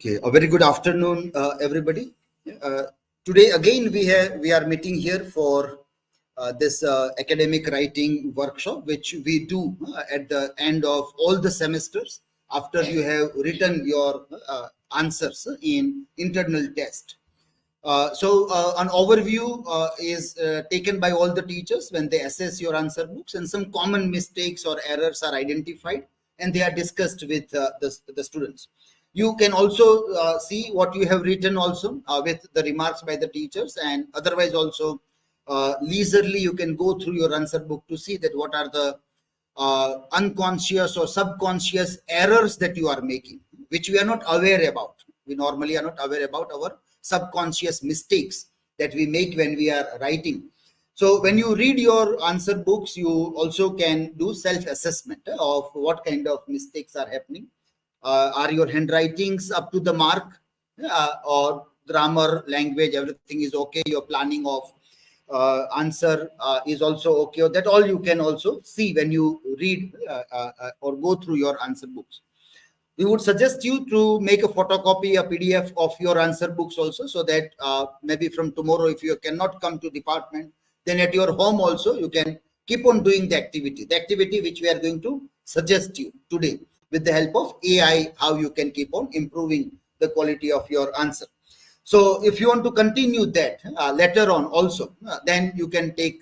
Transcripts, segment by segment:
Okay, a very good afternoon, everybody. Uh, Today again we are meeting here for this academic writing workshop, which we do at the end of all the semesters after you have written your answers in internal test. An overview is taken by all the teachers when they assess your answer books, and some common mistakes or errors are identified and they are discussed with the students. You can also see what you have written also with the remarks by the teachers, and otherwise also leisurely you can go through your answer book to see that what are the unconscious or subconscious errors that you are making, which we are not aware about. We normally are not aware about our subconscious mistakes that we make when we are writing. So when you read your answer books, you also can do self-assessment of what kind of mistakes are happening. Are your handwritings up to the mark, or grammar, language, everything is okay? Your planning of answer is also okay. That all you can also see when you read or go through your answer books. We would suggest you to make a photocopy, a PDF of your answer books also, so that maybe from tomorrow, if you cannot come to department, then at your home also you can keep on doing the activity which we are going to suggest you today with the help of AI, how you can keep on improving the quality of your answer. So if you want to continue that later on also, then you can take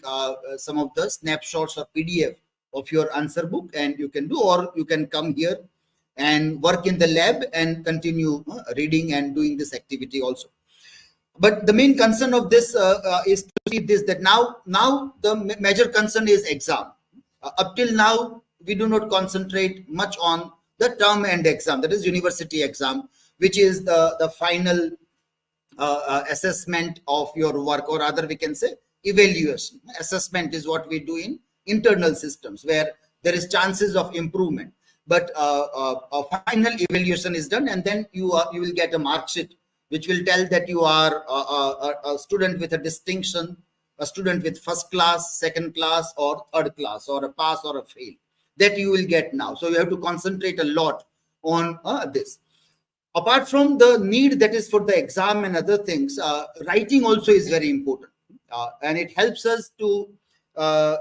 some of the snapshots or PDF of your answer book and you can do, or you can come here and work in the lab and continue reading and doing this activity also. But the main concern of this is to see this, that now the major concern is exam. Up till now, we do not concentrate much on the term end exam, that is university exam, which is the final assessment of your work, or rather we can say evaluation. Assessment is what we do in internal systems where there is chances of improvement, but a final evaluation is done, and then you will get a mark sheet which will tell that you are a student with a distinction, a student with first class, second class, or third class, or a pass or a fail, that you will get now. So you have to concentrate a lot on this. Apart from the need that is for the exam and other things, writing also is very important, and it helps us to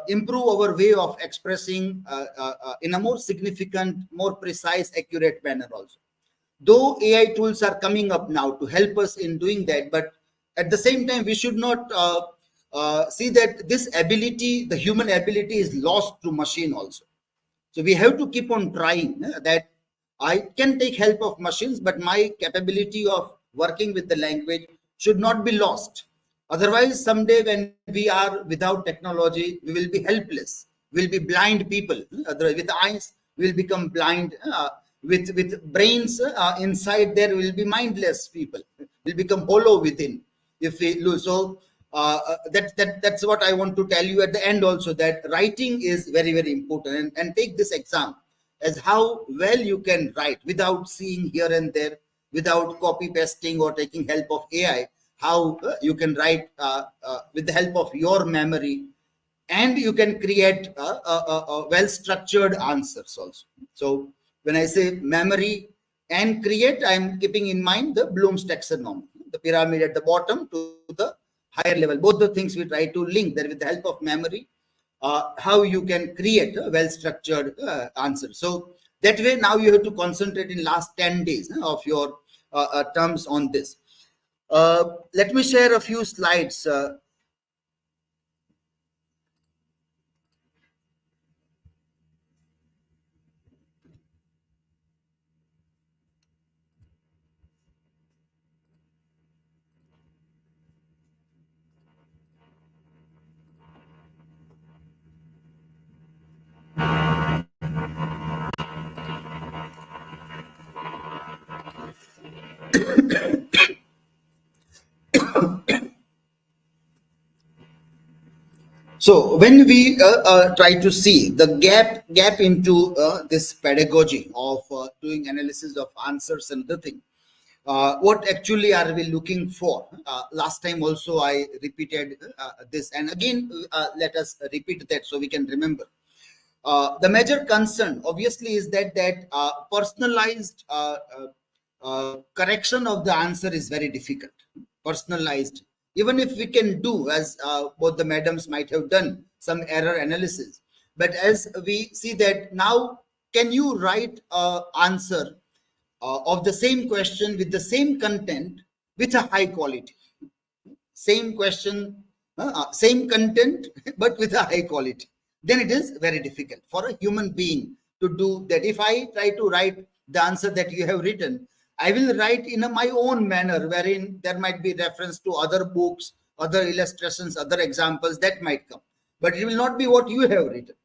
improve our way of expressing in a more significant, more precise, accurate manner also. Though AI tools are coming up now to help us in doing that, but at the same time we should not see that this ability, the human ability, is lost to machine also. So we have to keep on trying that I can take help of machines, but my capability of working with the language should not be lost. Otherwise, someday when we are without technology, we will be helpless. We'll be blind people. With eyes, we'll become blind. With brains inside there, we'll be mindless people. We'll become hollow within if we lose. So that's what I want to tell you at the end also, that writing is very, very important. And take this exam as how well you can write without seeing here and there, without copy pasting or taking help of AI, how you can write with the help of your memory, and you can create well structured answers also. So when I say memory and create, I'm keeping in mind the Bloom's taxonomy, the pyramid at the bottom to the higher level. Both the things we try to link that with the help of memory, how you can create a well-structured answer. So that way now you have to concentrate in last 10 days of your terms on this. Let me share a few slides. So when we try to see the gap into this pedagogy of doing analysis of answers and the thing, what actually are we looking for? Last time also I repeated this, and again let us repeat that so we can remember. The major concern obviously is that personalized correction of the answer is very difficult, personalized. Even if we can do, as both the madams might have done, some error analysis. But as we see that now, can you write an answer of the same question with the same content with a high quality? Same question, same content, but with a high quality. Then it is very difficult for a human being to do that. If I try to write the answer that you have written, I will write in my own manner, wherein there might be reference to other books, other illustrations, other examples that might come. But it will not be what you have written.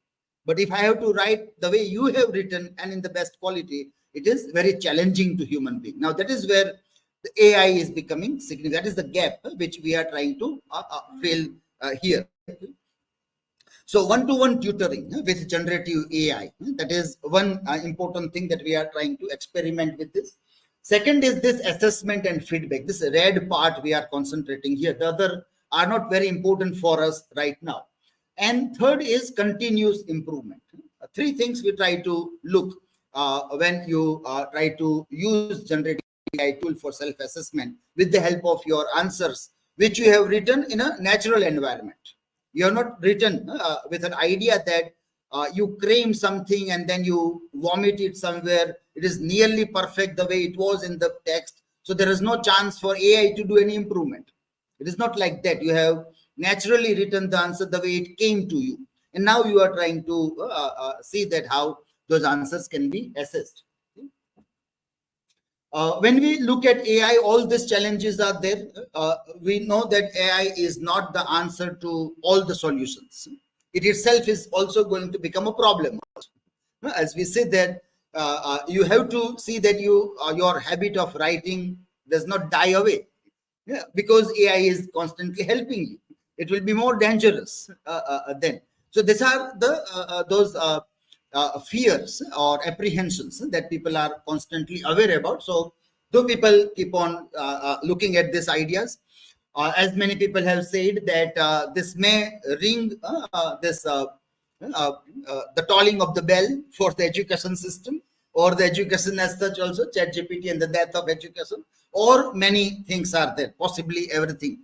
But if I have to write the way you have written and in the best quality, it is very challenging to human being. Now that is where the AI is becoming significant. That is the gap which we are trying to fill here. So one-to-one tutoring with generative AI, that is one important thing that we are trying to experiment with this. Second is this assessment and feedback. This red part we are concentrating here. The other are not very important for us right now. And third is continuous improvement. Three things we try to look when you try to use generative AI tool for self-assessment with the help of your answers, which you have written in a natural environment. You have not written with an idea that you claim something and then you vomit it somewhere. It is nearly perfect the way it was in the text. So there is no chance for AI to do any improvement. It is not like that. You have naturally written the answer the way it came to you. And now you are trying to see that how those answers can be assessed. When we look at AI, all these challenges are there. We know that AI is not the answer to all the solutions. It itself is also going to become a problem. As we say that you have to see that your habit of writing does not die away. Yeah, because AI is constantly helping you. It will be more dangerous then. So these are the those fears or apprehensions that people are constantly aware about. So though people keep on looking at these ideas, as many people have said that this may ring the tolling of the bell for the education system, or the education as such also, ChatGPT and the death of education, or many things are there, possibly everything.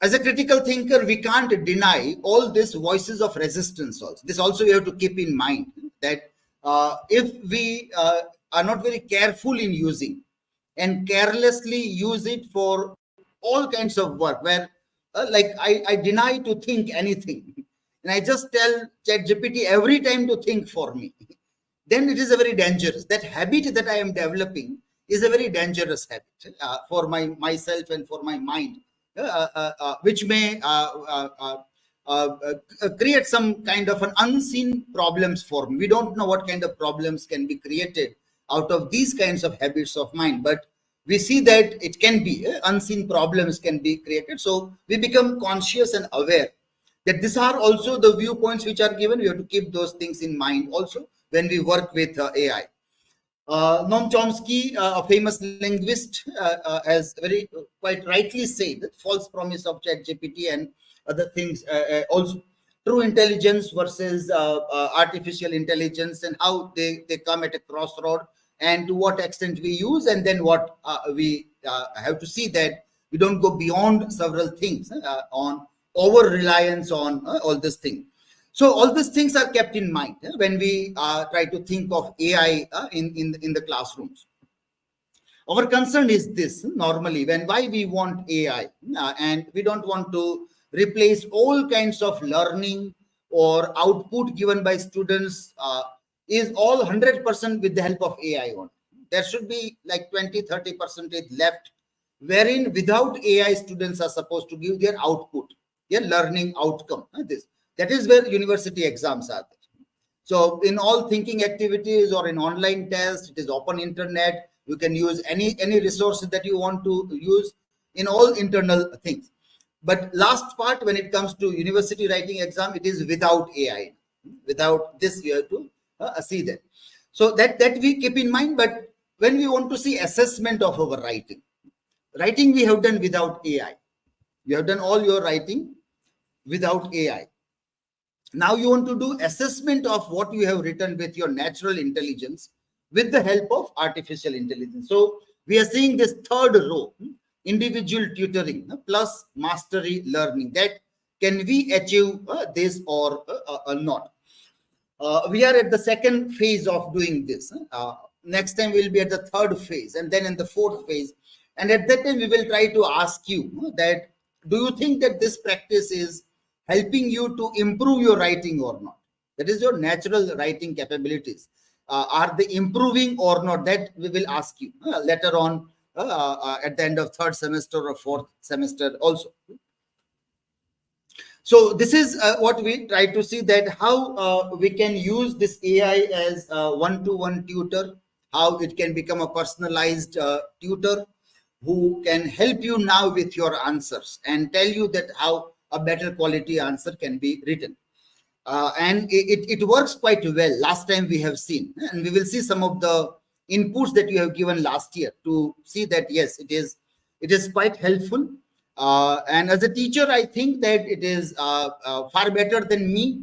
As a critical thinker, we can't deny all these voices of resistance also. This also we have to keep in mind that if we are not very careful in using and carelessly use it for all kinds of work, where like I deny to think anything and I just tell ChatGPT every time to think for me, then it is a very dangerous. That habit that I am developing is a very dangerous habit for myself and for my mind, which may create some kind of an unseen problems for me. We don't know what kind of problems can be created out of these kinds of habits of mine, but we see that it can be unseen problems can be created. So we become conscious and aware that these are also the viewpoints which are given. We have to keep those things in mind also when we work with AI. Noam Chomsky, a famous linguist, has very quite rightly said that false promise of ChatGPT and other things also true intelligence versus artificial intelligence, and how they come at a crossroad, and to what extent we use, and then what we have to see that we don't go beyond several things on over reliance on all these things. So all these things are kept in mind when we try to think of AI in the classrooms. Our concern is this normally when why we want AI and we don't want to replace all kinds of learning or output given by students is all 100% with the help of AI on. There should be like 20-30% left, wherein without AI students are supposed to give their output, their learning outcome. This that is where university exams are there. So in all thinking activities or in online tests, it is open internet. You can use any resources that you want to use in all internal things. But last part, when it comes to university writing exam, it is without AI. Without this, you have to see that. So that we keep in mind. But when we want to see assessment of our writing we have done without AI. You have done all your writing without AI. Now you want to do assessment of what you have written with your natural intelligence, with the help of artificial intelligence. So we are seeing this third row, individual tutoring plus mastery learning. That can we achieve this or not? We are at the second phase of doing this. Next time we'll be at the third phase, and then in the fourth phase. And at that time, we will try to ask you that, do you think that this practice is helping you to improve your writing or not? That is your natural writing capabilities. Are they improving or not? That we will ask you later on at the end of third semester or fourth semester also. So this is what we try to see, that how we can use this AI as a one-to-one tutor, how it can become a personalized tutor who can help you now with your answers and tell you that how a better quality answer can be written. And it works quite well. Last time we have seen, and we will see some of the inputs that you have given last year to see that yes, it is quite helpful. And as a teacher, I think that it is far better than me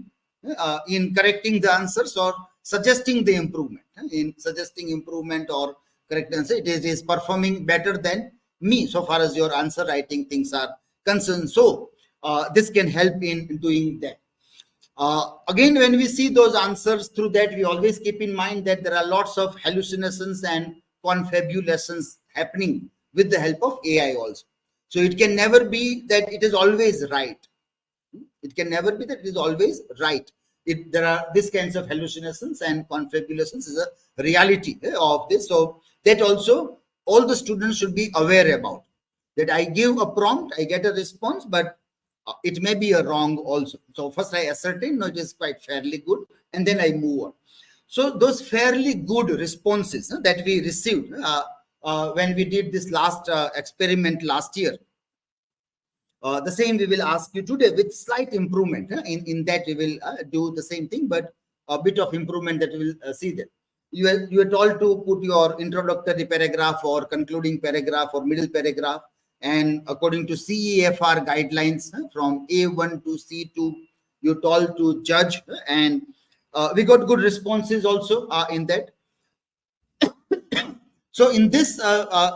in correcting the answers or suggesting the improvement. In suggesting improvement or correct answer, it is performing better than me so far as your answer writing things are concerned. So this can help in doing that. Again, when we see those answers through that, we always keep in mind that there are lots of hallucinations and confabulations happening with the help of AI also. So it can never be that it is always right. It can never be that it is always right. There are these kinds of hallucinations and confabulations is a reality of this. So that also all the students should be aware about. That I give a prompt, I get a response, but it may be a wrong also. So first I ascertain, no, it is quite fairly good, and then I move on. So those fairly good responses that we received when we did this last experiment last year, the same we will ask you today with slight improvement. In that we will do the same thing, but a bit of improvement that we will see there. You are told to put your introductory paragraph or concluding paragraph or middle paragraph, and according to CEFR guidelines from A1 to C2, you're told to judge, and we got good responses also in that. So in this,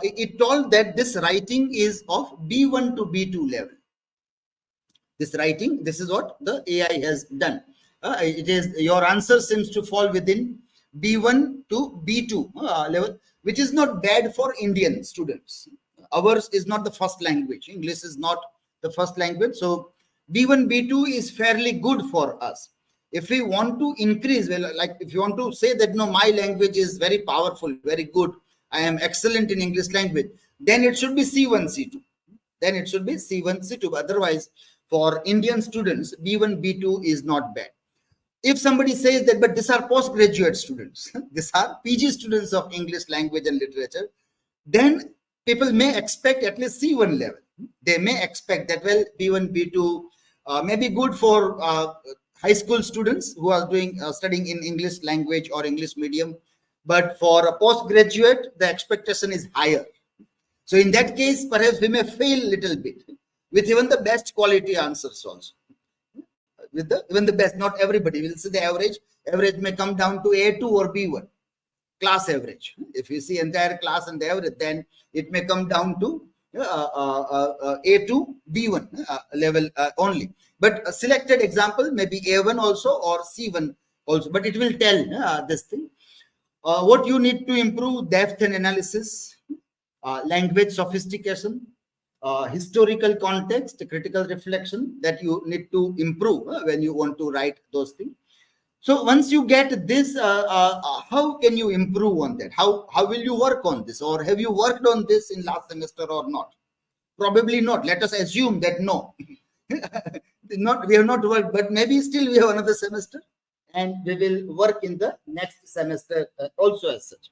it told that this writing is of B1 to B2 level. This writing, this is what the AI has done. It is your answer seems to fall within B1 to B2 level, which is not bad for Indian students. Ours is not the first language. English is not the first language. So B1, B2 is fairly good for us. If we want to increase, well, like if you want to say that no, my language is very powerful, very good, I am excellent in English language, then it should be C1, C2. Then it should be C1, C2. Otherwise, for Indian students, B1, B2 is not bad. If somebody says that, but these are postgraduate students, these are PG students of English language and literature, then people may expect at least C1 level. They may expect that, well, B1, B2 may be good for high school students who are doing studying in English language or English medium. But for a postgraduate, the expectation is higher. So in that case, perhaps we may fail a little bit with even the best quality answers also. With even the best, not everybody will see the average. Average may come down to A2 or B1, class average. If you see entire class and the average, then it may come down to A2, B1 level only. But a selected example may be A1 also or C1 also. But it will tell this thing. What you need to improve: depth and analysis, language sophistication, historical context, critical reflection, that you need to improve when you want to write those things. So once you get this, how can you improve on that? How will you work on this? Or have you worked on this in last semester or not? Probably not. Let us assume that no. We have not worked, but maybe still we have another semester and we will work in the next semester also as such.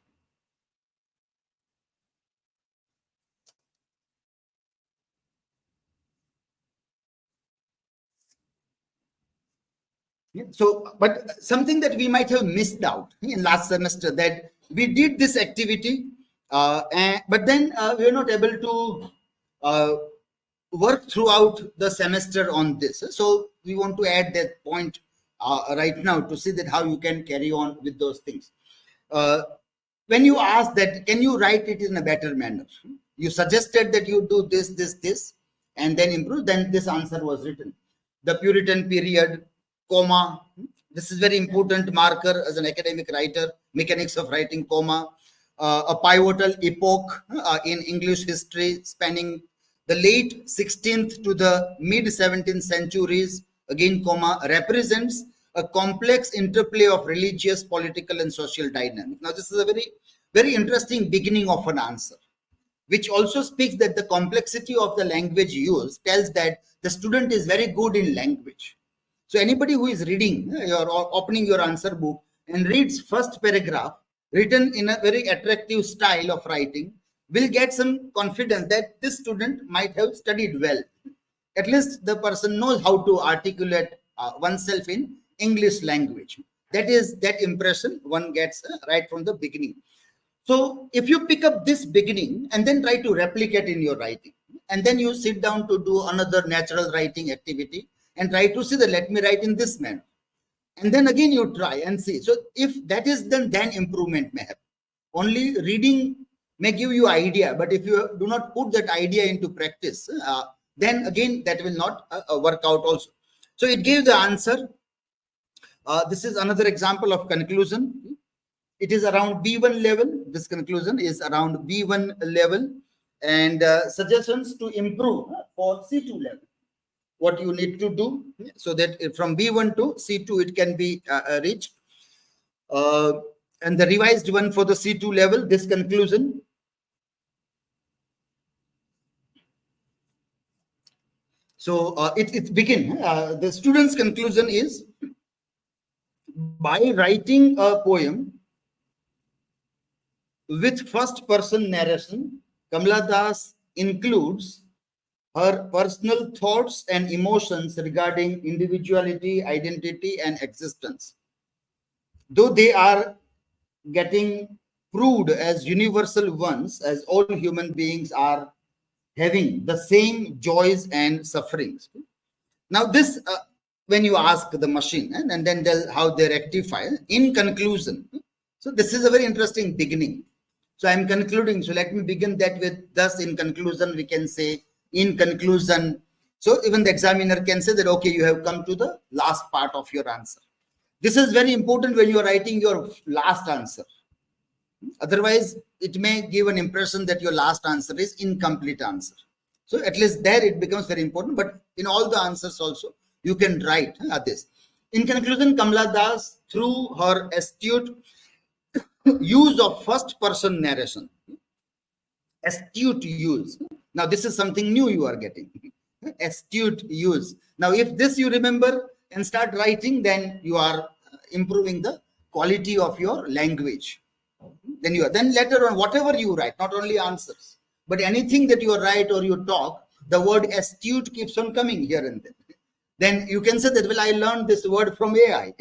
So, but something that we might have missed out in last semester, that we did this activity, but then we were not able to work throughout the semester on this. So we want to add that point right now to see that how you can carry on with those things. when you ask that, can you write it in a better manner? You suggested that you do this, and then improve. Then this answer was written. The Puritan period, comma. This is very important marker as an academic writer. Mechanics of writing, comma. A pivotal epoch in English history spanning the late 16th to the mid 17th centuries, again comma, represents a complex interplay of religious, political and social dynamics. Now this is a very interesting beginning of an answer, which also speaks that the complexity of the language used tells that the student is very good in language. So anybody who is reading or opening your answer book and reads first paragraph written in a very attractive style of writing will get some confidence that this student might have studied well. At least the person knows how to articulate oneself in English language. That is that impression one gets right from the beginning. So if you pick up this beginning and then try to replicate in your writing, and then you sit down to do another natural writing activity and try to see that let me write in this manner. And then again you try and see. So if that is done, then improvement may happen. Only reading may give you idea, but if you do not put that idea into practice, then again that will not work out also. So it gave the answer. This is another example of conclusion. It is around B1 level. This conclusion is around B1 level, and suggestions to improve for C2 level. What you need to do so that from B1 to C2 it can be reached. And the revised one for the C2 level, this conclusion. So it begin. The student's conclusion is, by writing a poem with first person narration, Kamala Das includes her personal thoughts and emotions regarding individuality, identity, and existence. Though they are getting proved as universal ones, as all human beings are having the same joys and sufferings. Now this, when you ask the machine and then how they rectify, in conclusion. So this is a very interesting beginning. So I'm concluding. So let me begin that with, thus in conclusion, we can say, in conclusion. So even the examiner can say that, okay, you have come to the last part of your answer. This is very important when you are writing your last answer. Otherwise, it may give an impression that your last answer is incomplete answer. So at least there it becomes very important. But in all the answers also, you can write this. In conclusion, Kamala Das, through her astute use of first person narration, astute use. Now this is something new you are getting. Astute use. Now if this you remember and start writing, then you are improving the quality of your language. Then later on, whatever you write, not only answers, but anything that you write or you talk, the word astute keeps on coming here and then. Then you can say that, well, I learned this word from AI.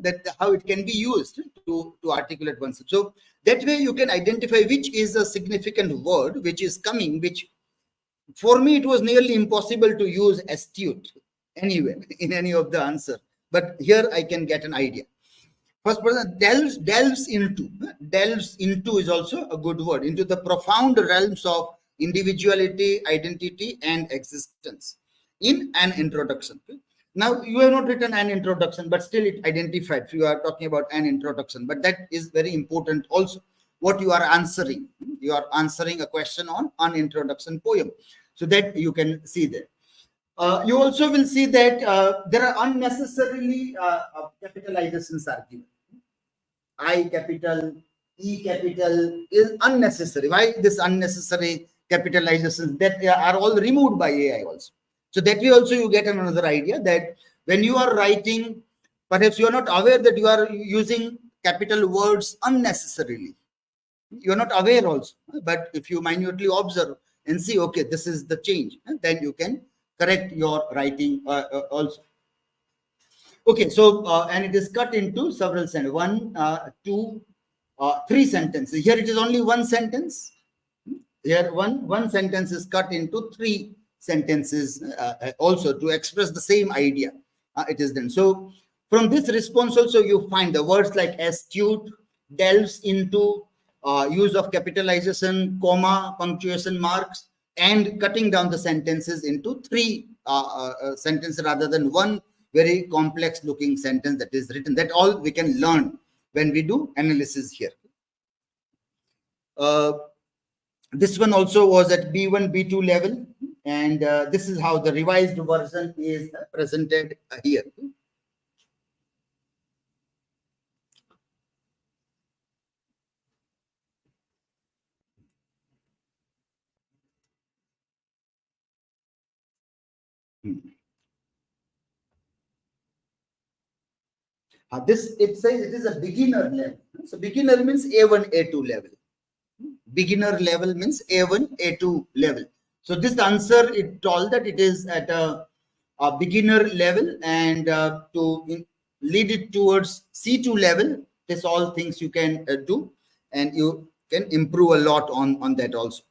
That how it can be used to articulate oneself. So that way you can identify which is a significant word which is coming, which for me it was nearly impossible to use astute anywhere in any of the answer. But here I can get an idea. First person delves into is also a good word, into the profound realms of individuality, identity, and existence in an introduction. Now you have not written an introduction, but still it identified. You are talking about an introduction, but that is very important also. What you are answering, you are answering a question on an introduction poem, so that you can see there. You also will see that there are unnecessarily capitalizations are given. I capital, E capital is unnecessary. Why this unnecessary capitalizations that are all removed by AI also? So that way also you get another idea that when you are writing, perhaps you are not aware that you are using capital words unnecessarily. You are not aware also. But if you minutely observe and see, okay, this is the change, then you can correct your writing also. Okay, so and it is cut into several sentences. 1, 2, 3 sentences. Here it is only one sentence. Here one sentence is cut into 3 sentences also to express the same idea. It is done. So from this response also you find the words like astute, delves into, use of capitalization, comma, punctuation marks, and cutting down the sentences into three sentences rather than one very complex looking sentence that is written. That all we can learn when we do analysis here. This one also was at B1, B2 level, and this is how the revised version is presented here. This, it says it is a beginner level. So beginner means A1, A2 level. Beginner level means A1, A2 level. So this answer, it told that it is at a beginner level, and to lead it towards C2 level, this all things you can do, and you can improve a lot on that also.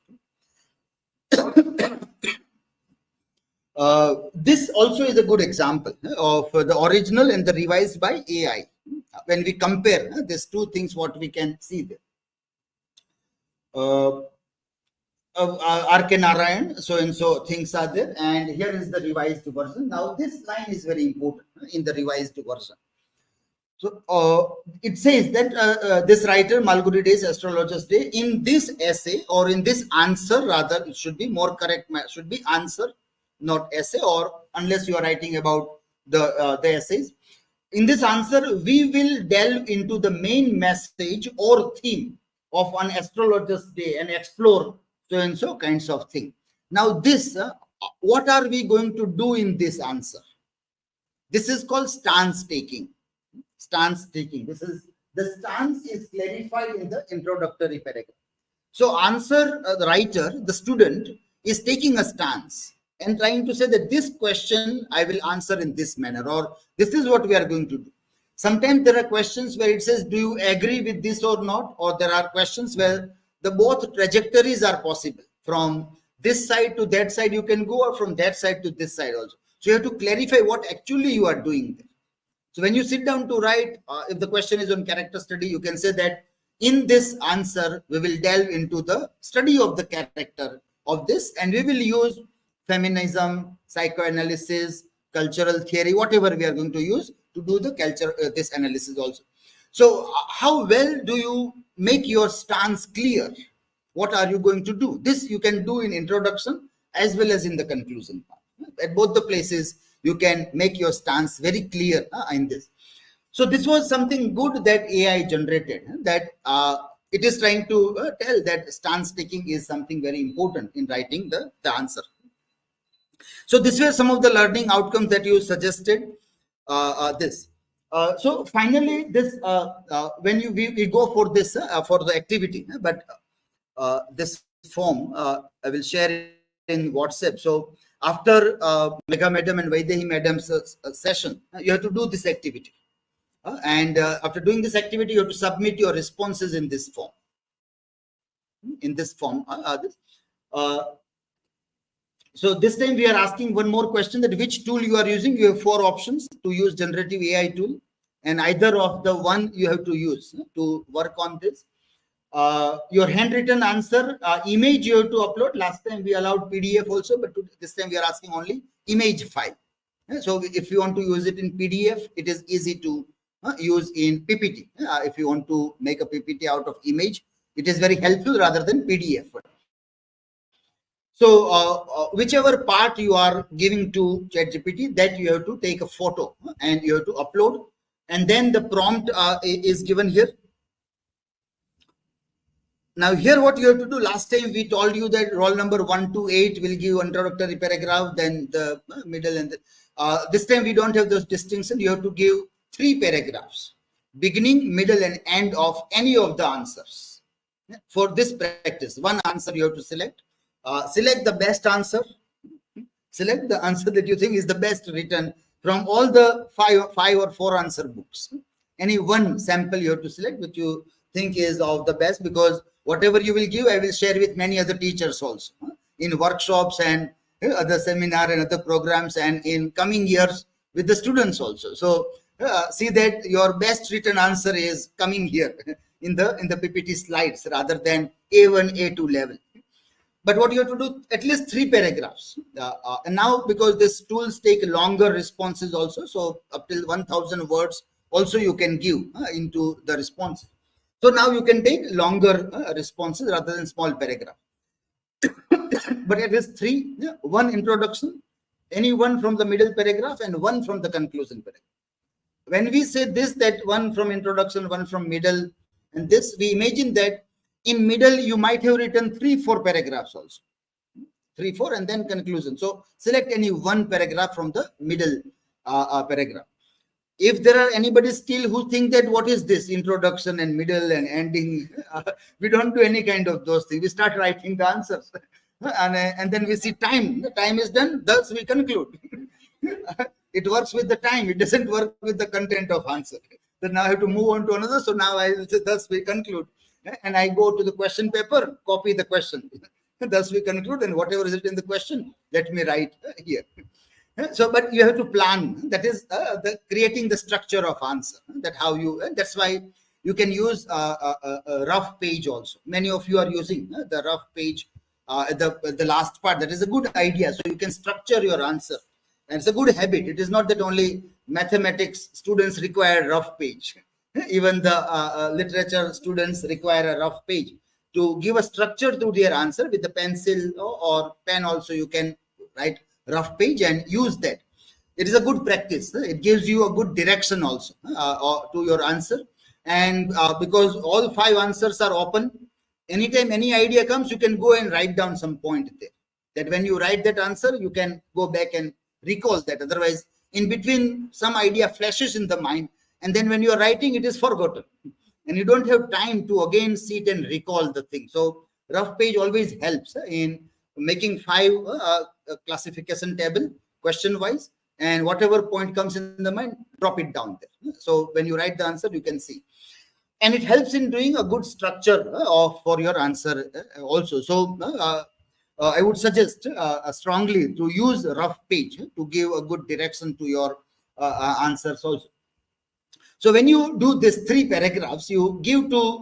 This also is a good example of the original and the revised by AI. When we compare these two things, what we can see there. R.K. Narayan, so and so things are there, and here is the revised version. Now this line is very important in the revised version. So it says that this writer, Malgudi Astrologer's Day, in this essay, or in this answer rather, it should be more correct, should be answer, not essay, or unless you are writing about the essays. In this answer, we will delve into the main message or theme of an astrologer's day and explore so and so kinds of thing. Now this, what are we going to do in this answer? This is called stance taking. Stance taking. This is, the stance is clarified in the introductory paragraph. So answer writer, the student, is taking a stance and trying to say that this question I will answer in this manner, or this is what we are going to do. Sometimes there are questions where it says, do you agree with this or not? Or there are questions where the both trajectories are possible. From this side to that side you can go, or from that side to this side also. So you have to clarify what actually you are doing there. So when you sit down to write, if the question is on character study, you can say that in this answer, we will delve into the study of the character of this, and we will use feminism, psychoanalysis, cultural theory, whatever we are going to use to do the culture, this analysis also. So how well do you make your stance clear? What are you going to do? This you can do in introduction as well as in the conclusion part. At both the places, you can make your stance very clear in this. So this was something good that AI generated, that it is trying to tell that stance taking is something very important in writing the answer. So these were some of the learning outcomes that you suggested. So finally, this when we go for this for the activity, but this form I will share it in WhatsApp. So after Megha Madam and Vaidehi Madam's session, you have to do this activity. And after doing this activity, you have to submit your responses in this form. So this time we are asking one more question, that which tool you are using. You have 4 options to use generative AI tool, and either of the one you have to use to work on this. Your handwritten answer, image you have to upload. Last time we allowed PDF also, but this time we are asking only image file. So if you want to use it in PDF, it is easy to use in PPT. If you want to make a PPT out of image, it is very helpful rather than PDF. So whichever part you are giving to ChatGPT, that you have to take a photo and you have to upload, and then the prompt is given here. Now here what you have to do, last time we told you that roll number 1 to 8 will give introductory paragraph, then the middle, and this time we don't have those distinctions. You have to give 3 paragraphs, beginning, middle and end of any of the answers. For this practice, one answer you have to select. Select the best answer. Select the answer that you think is the best written from all the 5 or 4 answer books. Any one sample you have to select which you think is of the best, because whatever you will give, I will share with many other teachers also in workshops and other seminar and other programs, and in coming years with the students also. So see that your best written answer is coming here in the PPT slides rather than A1, A2 level. But what you have to do, at least 3 paragraphs. And now, because these tools take longer responses also, so up till 1000 words also you can give into the response. So now you can take longer responses rather than small paragraph. But it is 3, one introduction, any one from the middle paragraph and one from the conclusion paragraph. When we say this, that one from introduction, one from middle, and this, we imagine that in middle you might have written 3-4 paragraphs also, 3-4, and then conclusion. So select any one paragraph from the middle paragraph. If there are anybody still who think that what is this introduction and middle and ending, we don't do any kind of those things. We start writing the answers, and then we see time. The time is done. Thus we conclude. It works with the time. It doesn't work with the content of answer. Then now I have to move on to another. So now I will say, thus we conclude, and I go to the question paper, copy the question. Thus we conclude, and whatever is it in the question, let me write here. So, but you have to plan. That is the creating the structure of answer. That how you. That's why you can use a rough page also. Many of you are using the rough page. The last part. That is a good idea. So you can structure your answer, and it's a good habit. It is not that only mathematics students require rough page. Even the literature students require a rough page to give a structure to their answer. With the pencil or pen also you can write rough page and use that. It is a good practice. It gives you a good direction also to your answer. And because all 5 answers are open, anytime any idea comes, you can go and write down some point there. That when you write that answer, you can go back and recall that. Otherwise, in between, some idea flashes in the mind, and then when you are writing, it is forgotten, and you don't have time to again sit and recall the thing. So rough page always helps in making 5 classification table question wise, and whatever point comes in the mind, drop it down there. So when you write the answer, you can see, and it helps in doing a good structure for your answer also. So I would suggest strongly to use a rough page to give a good direction to your answers also. So when you do these 3 paragraphs, you give to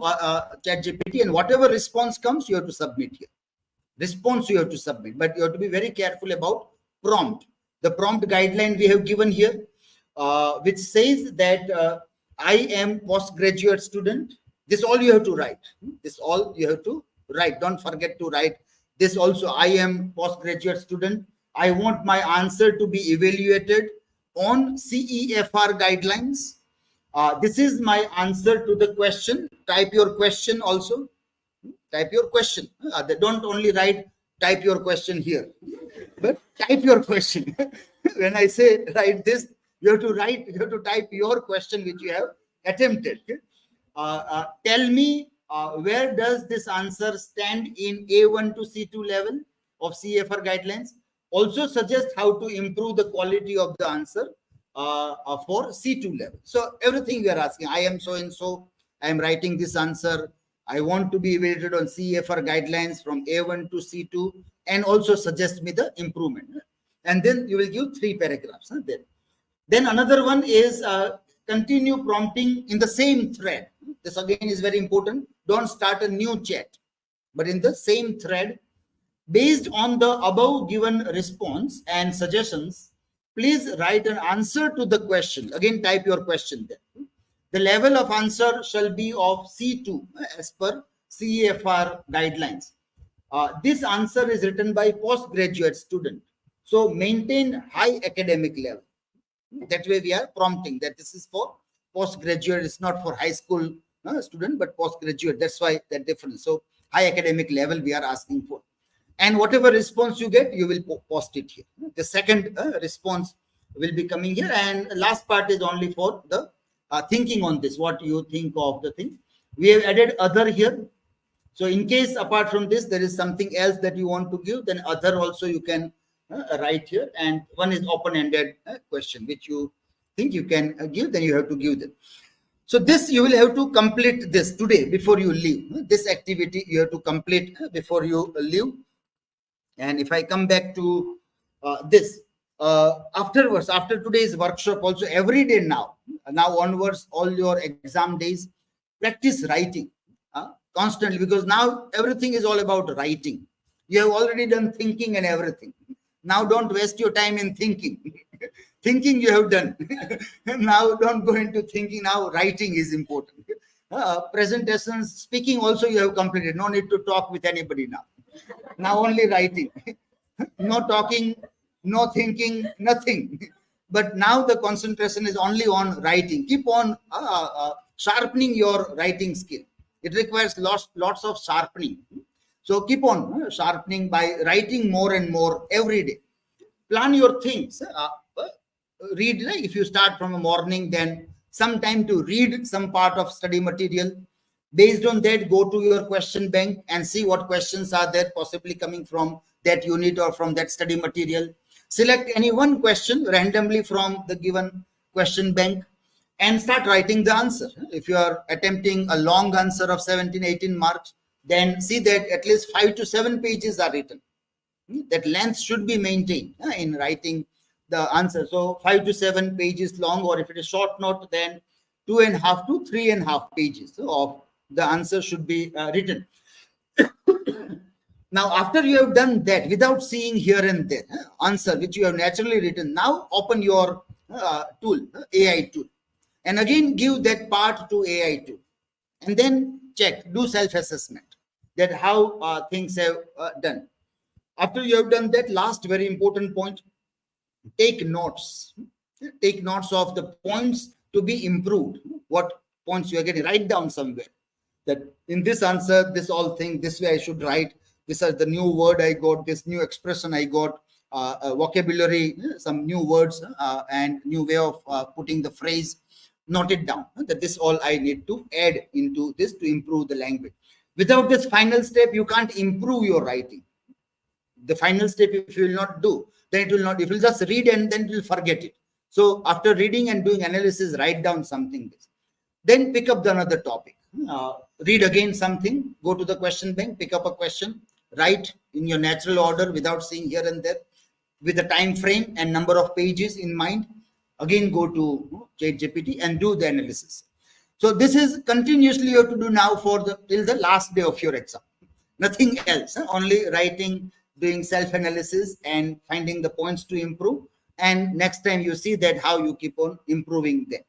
ChatGPT, and whatever response comes, you have to submit here. Response you have to submit, but you have to be very careful about prompt. The prompt guideline we have given here, which says that I am postgraduate student. This all you have to write. This all you have to write. Don't forget to write this also. I am postgraduate student. I want my answer to be evaluated on CEFR guidelines. This is my answer to the question. Type your question also. Type your question. They don't only write type your question here, but type your question. When I say write this, you have to write, you have to type your question which you have attempted. Tell me where does this answer stand in A1 to C2 level of CFR guidelines. Also suggest how to improve the quality of the answer for C2 level. So everything we are asking, I am so and so, I am writing this answer. I want to be evaluated on CFR guidelines from A1 to C2, and also suggest me the improvement. And then you will give 3 paragraphs. Then another one is continue prompting in the same thread. This again is very important. Don't start a new chat, but in the same thread, based on the above given response and suggestions, please write an answer to the question. Again, type your question there. The level of answer shall be of C2 as per CEFR guidelines. This answer is written by postgraduate student. So maintain high academic level. That way we are prompting that this is for postgraduate. It's not for high school student, but postgraduate. That's why that difference. So high academic level we are asking for. And whatever response you get, you will post it here. The second response will be coming here. And last part is only for the thinking on this, what you think of the thing. We have added other here. So in case apart from this, there is something else that you want to give, then other also you can write here. And one is open-ended question, which you think you can give, then you have to give them. So this you will have to complete this today before you leave. This activity you have to complete before you leave. And if I come back to this, afterwards, after today's workshop also, every day now onwards, all your exam days, practice writing constantly, because now everything is all about writing. You have already done thinking and everything. Now don't waste your time in thinking. Thinking you have done. Now don't go into thinking. Now writing is important. Presentations, speaking also you have completed. No need to talk with anybody now. Now only writing. No talking, no thinking, nothing. But now the concentration is only on writing. Keep on sharpening your writing skill. It requires lots of sharpening. So keep on sharpening by writing more and more every day. Plan your things. Read, if you start from a morning, then some time to read some part of study material. Based on that, go to your question bank and see what questions are there possibly coming from that unit or from that study material. Select any one question randomly from the given question bank and start writing the answer. If you are attempting a long answer of 17, 18 marks, then see that at least 5 to 7 pages are written. That length should be maintained in writing the answer. So 5 to 7 pages long, or if it is short note, then 2.5 to 3.5 pages of the answer should be written. Now, after you have done that, without seeing here and there answer which you have naturally written, now open your tool, AI tool, and again give that part to AI tool, and then check, do self-assessment that how things have done. After you have done that, last very important point, take notes. Take notes of the points to be improved. What points you are getting, write down somewhere that in this answer, this all thing, this way I should write. This is the new word I got, this new expression I got, vocabulary, some new words and new way of putting the phrase. Note it down that this all I need to add into this to improve the language. Without this final step, you can't improve your writing. The final step, if you will not do, then it will not, if you will just read and then you will forget it. So after reading and doing analysis, write down something. Then pick up another topic. Read again something, go to the question bank, pick up a question, write in your natural order without seeing here and there, with a time frame and number of pages in mind. Again, go to ChatGPT and do the analysis. So this is continuously you have to do now for till the last day of your exam. Nothing else, only writing, doing self-analysis and finding the points to improve. And next time you see that how you keep on improving them.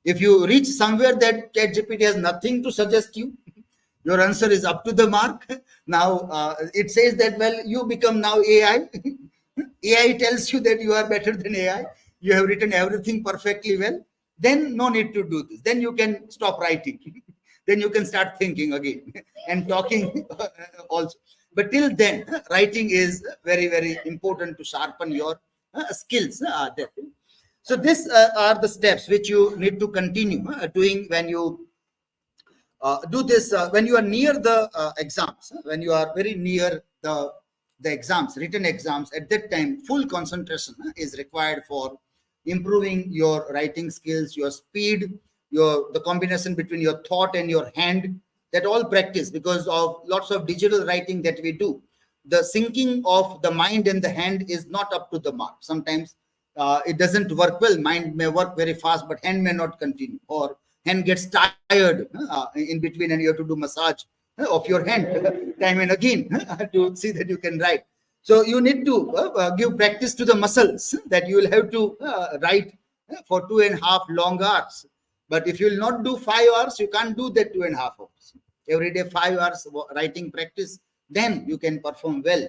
If you reach somewhere that ChatGPT has nothing to suggest you, your answer is up to the mark. Now it says that, well, you become now AI. AI tells you that you are better than AI. You have written everything perfectly well. Then no need to do this. Then you can stop writing. Then you can start thinking again and talking also. But till then, writing is very, very important to sharpen your skills. So these are the steps which you need to continue doing when you do this, when you are near the exams, when you are very near the exams, written exams. At that time, full concentration is required for improving your writing skills, your speed, the combination between your thought and your hand. That all practice, because of lots of digital writing that we do. The syncing of the mind and the hand is not up to the mark. Sometimes it doesn't work well. Mind may work very fast, but hand may not continue, or hand gets tired in between, and you have to do massage of your hand time and again to see that you can write. So you need to give practice to the muscles that you will have to write for 2.5 long hours. But if you will not do 5 hours, you can't do that 2.5 hours. Every day 5 hours writing practice, then you can perform well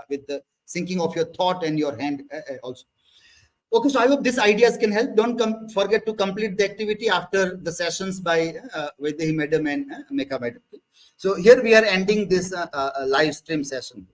with the syncing of your thought and your hand also. Okay, so I hope these ideas can help. Don't forget to complete the activity after the sessions by Vaidehi Madam and Meka Madam. So here we are ending this live stream session.